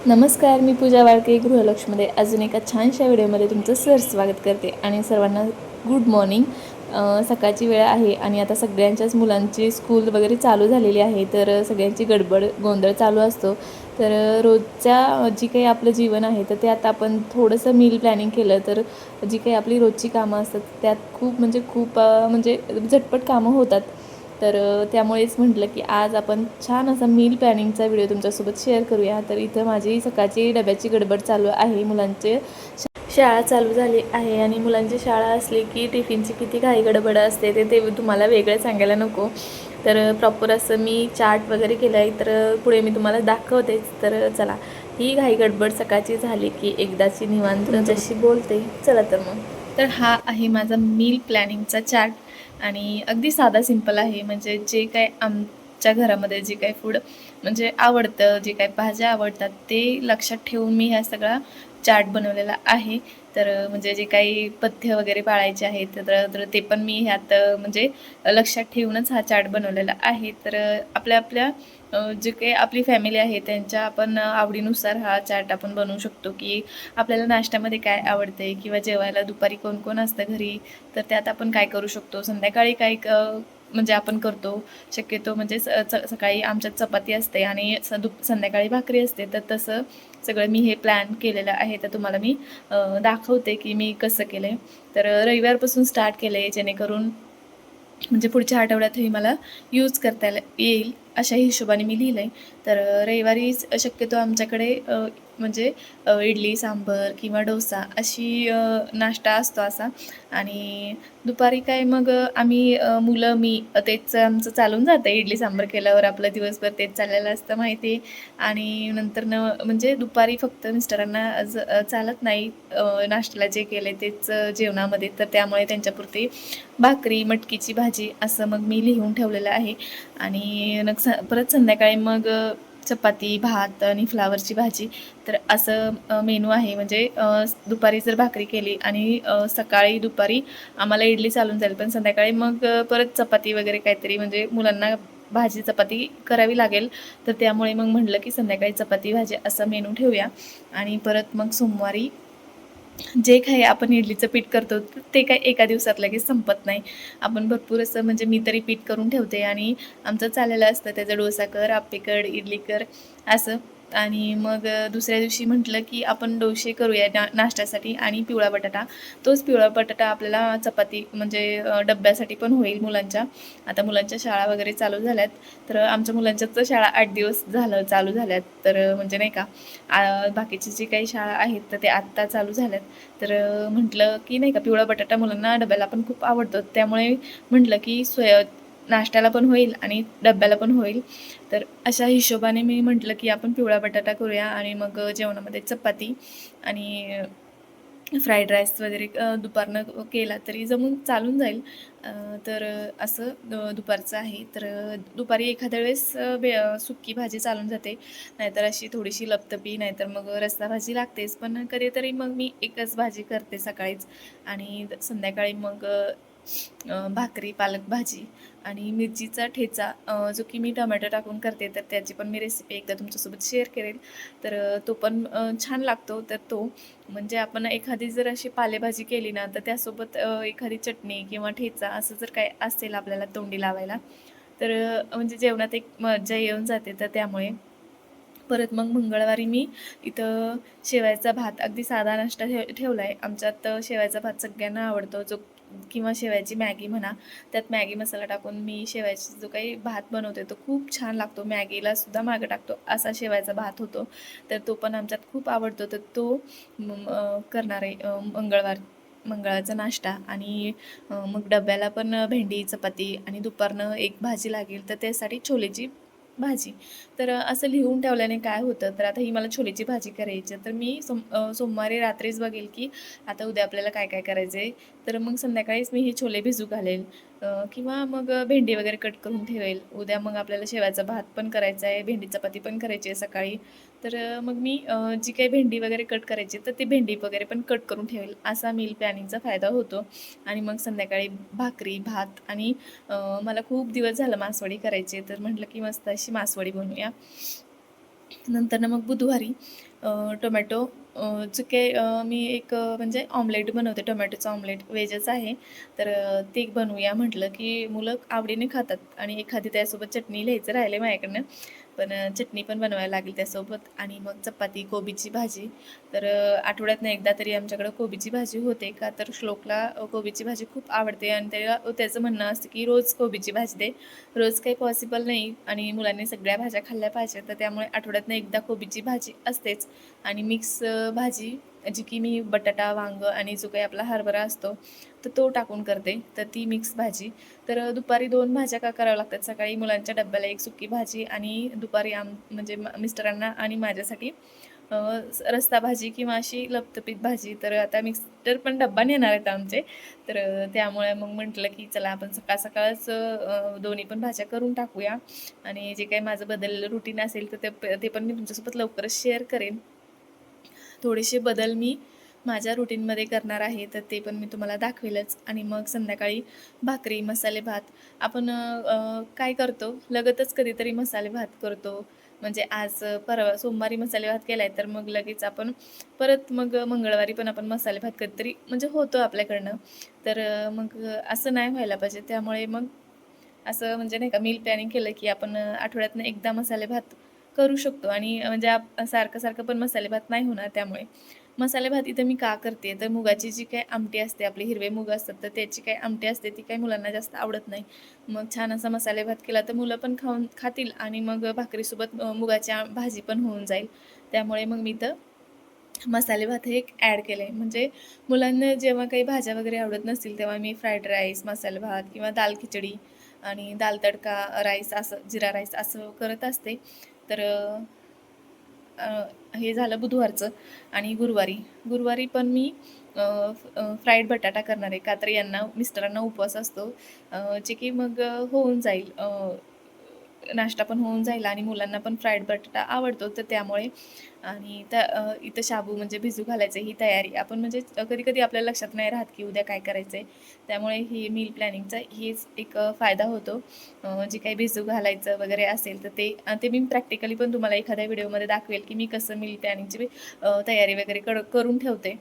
नमस्कार, मी पूजा वाळके गृहलक्ष्मीमध्ये अजून एका छानशा व्हिडिओमध्ये तुमचं स्वागत करते आणि सर्वांना गुड मॉर्निंग. सकाळची वेळ आहे आणि आता सगळ्यांच्याच मुलांची स्कूल वगैरे चालू झालेली आहे, तर सगळ्यांची गडबड गोंधळ चालू असतो. तर रोजच्या जी काही आपलं जीवन आहे तर त्यात आपण थोडंसं मील प्लॅनिंग केलं तर जी काही आपली रोजची कामं असतात त्यात खूप झटपट कामं होतात. तर त्यामुळेच म्हटलं की आज आपण छान असा मील प्लॅनिंगचा व्हिडिओ तुमच्यासोबत शेअर करूया. तर इथं माझी सकाळची डब्याची गडबड चालू आहे. मुलांचे शाळा चालू झाली आहे आणि मुलांची शाळा असली की टिफिनची किती घाई गडबड असते ते ते तुम्हाला वेगळं सांगायला नको. तर प्रॉपर असं मी चार्ट वगैरे केलं आहे, तर पुढे मी तुम्हाला दाखवतेच. तर चला, ही घाई गडबड सकाळची झाली की एकदाची निवांत तुमच्याशी बोलते. चला तर मग. तर हा आहे माझा मील प्लॅनिंगचा चार्ट आणि अगदी साधा सिंपल आहे. म्हणजे जे काय आमच्या घरामध्ये जे काही फूड म्हणजे आवडतं, जे काही भाज्या आवडतात ते लक्षात ठेवून मी ह्या सगळा चार्ट बनवलेला आहे. तर म्हणजे जे काही पथ्य वगैरे पाळायचे आहेत तर ते पण मी ह्यात म्हणजे लक्षात ठेवूनच हा चार्ट बनवलेला आहे. तर आपल्या आपल्या जे काही आपली फॅमिली आहे त्यांच्या आपण आवडीनुसार हा चार्ट आपण बनवू शकतो, की आपल्याला नाश्त्यामध्ये काय आवडते किंवा जेवायला दुपारी कोण कोण असतं घरी, तर त्यात आपण काय करू शकतो, संध्याकाळी काय म्हणजे आपण करतो. शक्यतो म्हणजे सकाळी आमच्यात चपाती असते आणि संध्याकाळी भाकरी असते. तर तसं सगळं मी हे प्लॅन केलेलं आहे. तर तुम्हाला मी दाखवते की मी कसं केलं आहे. तर रविवारपासून स्टार्ट केलं आहे, जेणेकरून म्हणजे पुढच्या आठवड्यातही मला यूज करता येईल अशा हिशोबाने मी लिहिलं आहे. तर रविवारी शक्यतो आमच्याकडे म्हणजे इडली सांबर किंवा डोसा अशी नाश्ता असतो असा. आणि दुपारी काय मग आम्ही मुलं मी तेच आमचं चालून जातं. इडली सांबर केल्यावर आपलं दिवसभर तेच चाललेलं असतं माहिती आहे. आणि नंतर म्हणजे दुपारी फक्त मिस्टरांना चालत नाही नाश्त्याला जे केले तेच जेवणामध्ये, तर त्यामुळे त्यांच्यापुरती भाकरी मटकीची भाजी असं मग मी लिहून ठेवलेलं आहे. आणि परत संध्याकाळी मग चपाती भात आणि फ्लावरची भाजी. तर असं मेनू आहे. म्हणजे दुपारी जर भाकरी केली आणि सकाळी दुपारी आम्हाला इडली चालून जाईल, पण संध्याकाळी मग परत चपाती वगैरे काहीतरी म्हणजे मुलांना भाजी चपाती करावी लागेल. तर त्यामुळे मग म्हटलं की संध्याकाळी चपाती भाजी असा मेनू ठेवूया. आणि परत मग सोमवारी जे काही आपण इडलीचं पीठ करतो ते काही एका दिवसात लगेच संपत नाही. आपण भरपूर असं म्हणजे मी तरी पीठ करून ठेवते आणि आमचं चाललेलं असतं त्याचा डोसा कर, आप्पे कर, इडली कर असं. आणि मग दुसऱ्या दिवशी म्हटलं की आपण डोसे करूया नाश्त्यासाठी आणि पिवळा बटाटा. तोच पिवळा बटाटा आपल्याला चपाती म्हणजे डब्यासाठी पण होईल मुलांच्या. आता मुलांच्या शाळा वगैरे चालू झाल्यात. तर आमच्या मुलांच्या तर शाळा 8 दिवस झालं चालू झाल्यात. तर म्हणजे नाही का बाकीची जी काही शाळा आहेत तर ते आत्ता चालू झाल्यात. तर म्हटलं की नाही का पिवळा बटाटा मुलांना डब्याला पण खूप आवडतो. त्यामुळे म्हटलं की नाश्त्याला पण होईल आणि डब्याला पण होईल. तर अशा हिशोबाने मी म्हटलं की आपण पिवळा बटाटा करूया आणि मग जेवणामध्ये चपाती आणि फ्राईड राईस वगैरे दुपारनं केला तरी जमून चालून जाईल. तर असं दुपारचं आहे. तर दुपारी एखाद्या वेळेस सुकी भाजी चालून जाते, नाहीतर अशी थोडीशी लपतपी, नाहीतर मग रस्सा भाजी लागतेच. पण कधीतरी मग मी एकच भाजी करते सकाळीच आणि संध्याकाळी मग भाकरी पालक भाजी आणि मिरचीचा ठेचा, जो की मी टोमॅटो टाकून करते. तर त्याची पण मी रेसिपी एकदा तुमच्यासोबत शेअर करेल. तर तो पण छान लागतो. तर तो म्हणजे आपण एखादी जर अशी पालेभाजी केली ना तर त्यासोबत एखादी चटणी किंवा ठेचा असं जर काय असेल आपल्याला तोंडी लावायला, तर म्हणजे जेवणात एक मज्जा येऊन जाते. तर त्यामुळे परत मग मंगळवारी मी इथं शेवयाचा भात अगदी साधा नाश्ता ठेवला आहे. आमच्यात शेवयाचा भात सगळ्यांना आवडतो. किंवा शेवयाची मॅगी म्हणा, त्यात मॅगी मसाला टाकून मी शेवयाची जो काही भात बनवते तो खूप छान लागतो. मॅगीला सुद्धा मागं टाकतो असा शेवयाचा भात होतो. तर तो पण आमच्यात खूप आवडतो. तर तो करणार आहे मंगळवारचा नाश्ता. आणि मग डब्याला पण भेंडी चपाती आणि दुपारनं एक भाजी लागेल, तर त्यासाठी छोलेची भाजी. तर असं लिहून ठेवल्याने काय होतं, तर आता ही मला छोलेची भाजी करायची आहे. तर मी सोमवारी रात्रीच बघेल की आता उद्या आपल्याला काय काय करायचं आहे. तर मग संध्याकाळीच मी हे छोले भिजू घालेल किंवा मग भेंडी वगैरे कट करून ठेवेल. उद्या मग आपल्याला शेवयाचा भात पण करायचा आहे, भेंडी चपाती पण करायची आहे सकाळी. तर मग मी जी काही भेंडी वगैरे कट करायची तर ती भेंडी वगैरे पण कट करून ठेवेल. असा मील प्लॅनिंगचा फायदा होतो. आणि मग संध्याकाळी भाकरी भात आणि मला खूप दिवस झालं मासवडी करायची, तर म्हटलं की मस्त अशी मासवडी बनवूया. नंतर मग बुधवारी टोमॅटो जे काही मी एक म्हणजे ऑमलेट बनवते, टोमॅटोचं ऑमलेट व्हेजच आहे. तर ते बनवूया म्हटलं, की मुलं आवडीने खातात आणि एखादी त्यासोबत चटणी लिहायचं राहिलं माझ्याकडनं. पण चटणी पण बनवायला लागेल त्यासोबत आणि मग चपाती, कोबीची भाजी. तर आठवड्यातनं एकदा तरी आमच्याकडं कोबीची भाजी होते. का तर श्लोकला कोबीची भाजी खूप आवडते आणि त्याचं म्हणणं असतं, की रोज कोबीची भाजी दे. रोज काही पॉसिबल नाही आणि मुलांनी सगळ्या भाज्या खाल्ल्या पाहिजेत. तर त्यामुळे आठवड्यातनं एकदा कोबीची भाजी असतेच आणि मिक्स भाजी जी की मी बटाटा, वांगं आणि जो काही आपला हरभरा असतो, तर तो टाकून करते. तर ती मिक्स भाजी. तर दुपारी 2 भाज्या का कराव्या लागतात. सकाळी मुलांच्या डब्याला एक सुकी भाजी आणि दुपारी म्हणजे मिस्टरांना आणि माझ्यासाठी रस्सा भाजी किंवा अशी लपतपीत भाजी. तर आता मिस्टर पण डब्बा नेणार आहेत आमचे. तर त्यामुळे मग म्हटलं, की चला आपण सकाळ-सकाळच दोन्ही पण भाज्या करून टाकूया आणि जे काही माझं बदललेलं रुटीन असेल, तर ते पण मी तुमच्यासोबत लवकरच शेअर करेन. थोडेसे बदल मी माझ्या रुटीनमध्ये करणार आहे, तर ते पण मी तुम्हाला दाखवेलच. आणि मग संध्याकाळी भाकरी, मसाले भात. आपण काय करतो, लगतच कधीतरी मसाले भात करतो. म्हणजे आज परवा सोमवारी मसाले भात केलाय, तर मग लगेच आपण परत मग मंगळवारी पण आपण मसाले भात कधीतरी म्हणजे होतो आपल्याकडनं. तर मग असं नाही व्हायला पाहिजे. त्यामुळे मग असं म्हणजे नाही का मील प्लॅनिंग केलं, की आपण आठवड्यातनं एकदा मसाले भात करू शकतो आणि म्हणजे सारखं-सारखं पण मसाले भात नाही होणार त्यामुळे. मसाले भात इथं मी का करते, तर मुगाची जी काही आमटी असते, आपले हिरवे मूग असतात, तर त्याची काही आमटी असते, ती काही मुलांना जास्त आवडत नाही. मग छान असा मसाले भात केला, तर मुलं पण खातील आणि मग भाकरीसोबत मुगाची भाजी पण होऊन जाईल. त्यामुळे मग मी इथं मसाले भात हे एक ॲड केले. म्हणजे मुलांना जेव्हा काही भाज्या वगैरे आवडत नसतील, तेव्हा मी फ्राईड राईस, मसाले भात किंवा दाल खिचडी आणि दाल तडका राईस असं, जीरा राईस असं करत असते. तर हे झालं बुधवारचं. आणि गुरुवारी पण मी फ्राईड बटाटा करणार आहे. का तर यांना मिस्टरांना उपवास असतो. जे की मग होऊन जाईल. नाश्ता पण होऊन जाईल आणि मुलांना पण फ्राईड बटाटा आवडतो. तर त्यामुळे आणि इथं शाबू म्हणजे भिजू घालायचं ही तयारी. आपण म्हणजे कधी-कधी आपल्या लक्षात नाही राहत, की उद्या काय करायचं आहे. त्यामुळे ही मील प्लॅनिंगचा हेच एक फायदा होतो. जे काही भिजू घालायचं वगैरे असेल, तर ते मी प्रॅक्टिकली पण तुम्हाला एखाद्या व्हिडिओमध्ये दाखवेल, की मी कसं मील प्लॅनिंगची तयारी वगैरे करून ठेवते.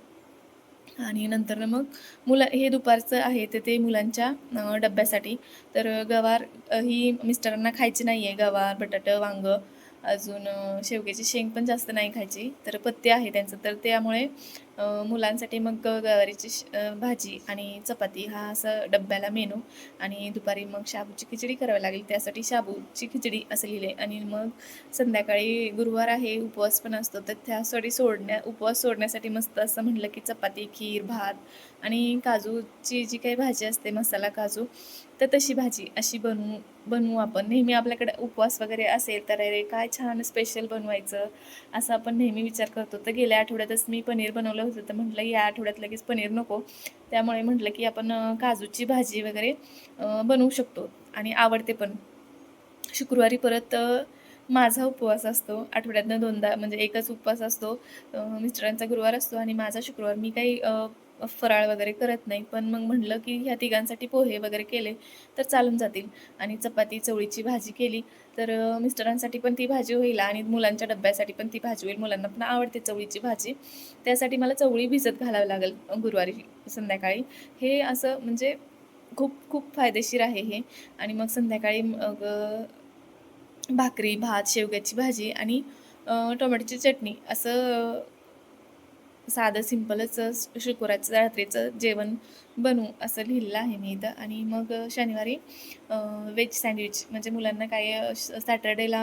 आणि नंतर मग हे दुपारचं आहे, तर ते मुलांच्या डब्यासाठी. तर गवार ही मिस्टरांना खायची नाही आहे. गवार, बटाटं, वांगं, अजून शेवग्याची शेंग पण जास्त नाही खायची. तर पथ्य आहे त्यांचं. तर त्यामुळे मुलांसाठी मग गवारीची भाजी आणि चपाती हा असा डब्याला मेनू. आणि दुपारी मग शाबूची खिचडी करावी लागेल. त्यासाठी शाबूची खिचडी असं लिहिलं आहे. आणि मग संध्याकाळी गुरुवार आहे, उपवास पण असतो, तर त्यासाठी उपवास सोडण्यासाठी मस्त असं म्हटलं, की चपाती, खीर, भात आणि काजूची जी काही भाजी असते, मसाला काजू, तर तशी भाजी अशी बनवू आपण. नेहमी आपल्याकडे उपवास वगैरे असेल, तर अरे काय छान स्पेशल बनवायचं, असं आपण नेहमी विचार करतो. तर गेल्या आठवड्यातच मी पनीर बनवलं होतं, तर म्हटलं या आठवड्यात लगेच पनीर नको. त्यामुळे म्हटलं, की आपण काजूची भाजी वगैरे बनवू शकतो आणि आवडते पण. शुक्रवारी परत माझा उपवास असतो. आठवड्यातनं 2दा म्हणजे एकच उपवास असतो. मिस्टरांचा गुरुवार असतो आणि माझा शुक्रवार. मी काही फराळ वगैरे करत नाही. पण मग म्हटलं, की ह्या तिघांसाठी पोहे वगैरे केले तर चालून जातील आणि चपाती, चवळीची भाजी केली तर मिस्टरांसाठी पण ती भाजी होईल आणि मुलांच्या डब्यासाठी पण ती भाजी होईल. मुलांना पण आवडते चवळीची भाजी. त्यासाठी मला चवळी भिजत घालावी लागेल गुरुवारी संध्याकाळी. हे असं म्हणजे खूप खूप फायदेशीर आहे हे. आणि मग संध्याकाळी मग भाकरी, भात, शेवग्याची भाजी आणि टोमॅटोची चटणी असं साधं सिंपलच शुक्रवारचं रात्रीचं जेवण बनवू असं लिहिलेलं आहे मी इथं. आणि मग शनिवारी व्हेज सँडविच म्हणजे मुलांना काय सॅटर्डेला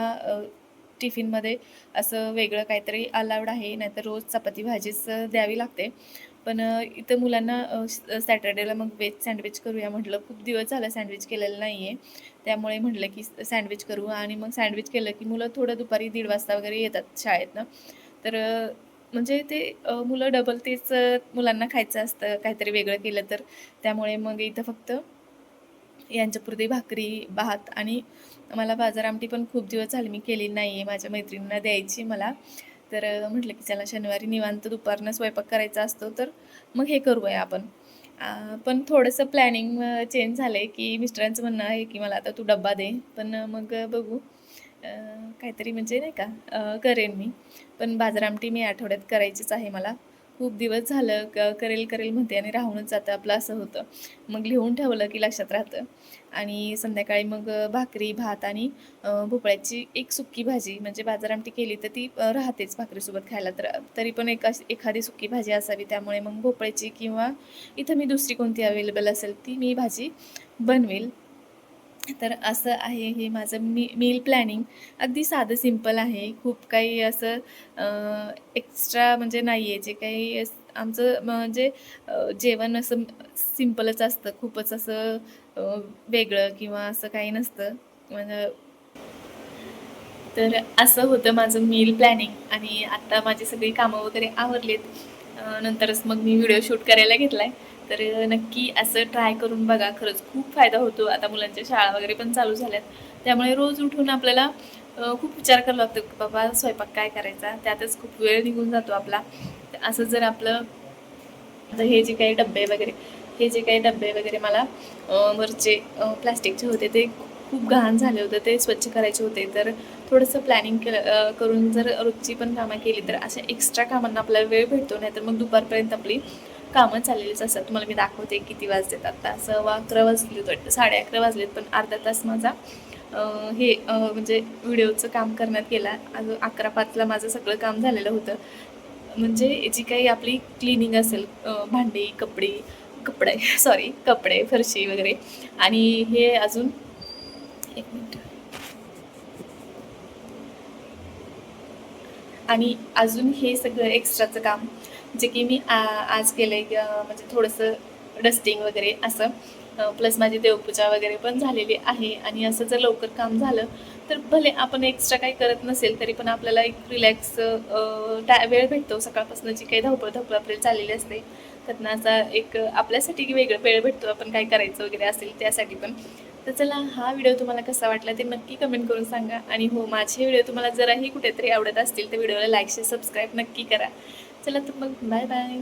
टिफिनमध्ये असं वेगळं काहीतरी अलाउड आहे, नाहीतर रोज चपाती भाजीच द्यावी लागते. पण इथं मुलांना सॅटर्डेला मग व्हेज सँडविच करूया म्हटलं. खूप दिवस झालं सँडविच केलेलं नाही आहे. त्यामुळे म्हटलं की सँडविच करू आणि मग सँडविच केलं की मुलं थोडं दुपारी 1:30 वाजता वगैरे येतात शाळेतनं. तर म्हणजे ते मुलं डबल तेच मुलांना खायचं असतं, काहीतरी वेगळं केलं तर. त्यामुळे मग इथं फक्त यांच्यापुरती भाकरी, भात आणि मला बाजार आमटी पण खूप दिवस झाले मी केलेली नाही आहे. माझ्या मैत्रिणींना द्यायची मला. तर म्हटलं की चला शनिवारी निवांत दुपारनं स्वयंपाक करायचा असतो, तर मग हे करूया आपण. पण थोडंसं प्लॅनिंग चेंज झालं आहे, की मिस्टरांचं म्हणणं आहे, की मला आता तू डब्बा दे. पण मग बघू. काहीतरी म्हणजे नाही का करेन मी. पण बाजार आमटी मी आठवड्यात करायचीच आहे मला. खूप दिवस झालं करेल करेल म्हणते आणि राहूनच जातं आपलं असं होतं. मग लिहून ठेवलं की लक्षात राहतं. आणि संध्याकाळी मग भाकरी, भात आणि भोपळ्याची एक सुक्की भाजी म्हणजे बाजार आमटी केली तर ती राहतेच भाकरीसोबत खायला. तर तरी पण एखादी सुक्की भाजी असावी. त्यामुळे मग भोपळ्याची किंवा इथं मी दुसरी कोणती अवेलेबल असेल ती मी भाजी बनवेल. तर असं आहे हे माझं मील प्लॅनिंग. अगदी साधं सिंपल आहे. खूप काही असं एक्स्ट्रा म्हणजे नाही आहे. जे काही आमचं म्हणजे जेवण असं सिंपलच असतं. खूपच असं वेगळं किंवा असं काही नसतं. म्हणजे तर असं होतं माझं मील प्लॅनिंग आणि आता माझी सगळी कामं वगैरे आवरलीत. नंतरच मग मी व्हिडिओ शूट करायला घेतलाय. तर नक्की असं ट्राय करून बघा. खरंच खूप फायदा होतो. आता मुलांच्या शाळा वगैरे पण चालू झाल्यात. त्यामुळे रोज उठून आपल्याला खूप विचार करावा लागतो की बाबा स्वयंपाक काय करायचा. त्यातच खूप वेळ निघून जातो आपला. तर असं जर आपलं आता हे जे काही डब्बे वगैरे मला वरचे प्लास्टिकचे होते ते खूप घाण झाले होते. ते स्वच्छ करायचे होते. तर थोडंसं प्लॅनिंग करून जर रोजची पण कामं केली तर अशा एक्स्ट्रा कामांना आपल्याला वेळ भेटतो. नाही तर मग दुपारपर्यंत आपली कामं चाललेलीच असतात. तुम्हाला मी दाखवते किती वाजलेत आता. 11:15 वाजलेत वाटतं, 11:30 वाजलेत. पण अर्धा तास माझा म्हणजे व्हिडिओचं काम करण्यात गेला. अजून 11:05ला माझं सगळं काम झालेलं होतं. म्हणजे जी काही आपली क्लिनिंग असेल भांडी, कपडे सॉरी कपडे, फरशी वगैरे आणि हे अजून एक मिनिट आणि अजून हे सगळं एक्स्ट्राचं काम जे की मी आज केलं आहे म्हणजे थोडंसं डस्टिंग वगैरे असं प्लस माझी देवपूजा वगैरे पण झालेली आहे आणि असं जर लवकर काम झालं तर भले आपण एक्स्ट्रा काही करत नसेल तरी पण आपल्याला एक रिलॅक्स वेळ भेटतो. सकाळपासून जी काही धावपळ आपल्याला चाललेली असते त्यातनं असा एक आपल्यासाठी वेगळं वेळ भेटतो आपण काय करायचं वगैरे असेल त्यासाठी पण. तर चला हा व्हिडिओ तुम्हाला कसा वाटला ते नक्की कमेंट करून सांगा. आणि हो माझे व्हिडिओ तुम्हाला जराही कुठेतरी आवडत असतील तर व्हिडिओला लाईक शेअर सबस्क्राईब नक्की करा. चला तर मग बाय बाय.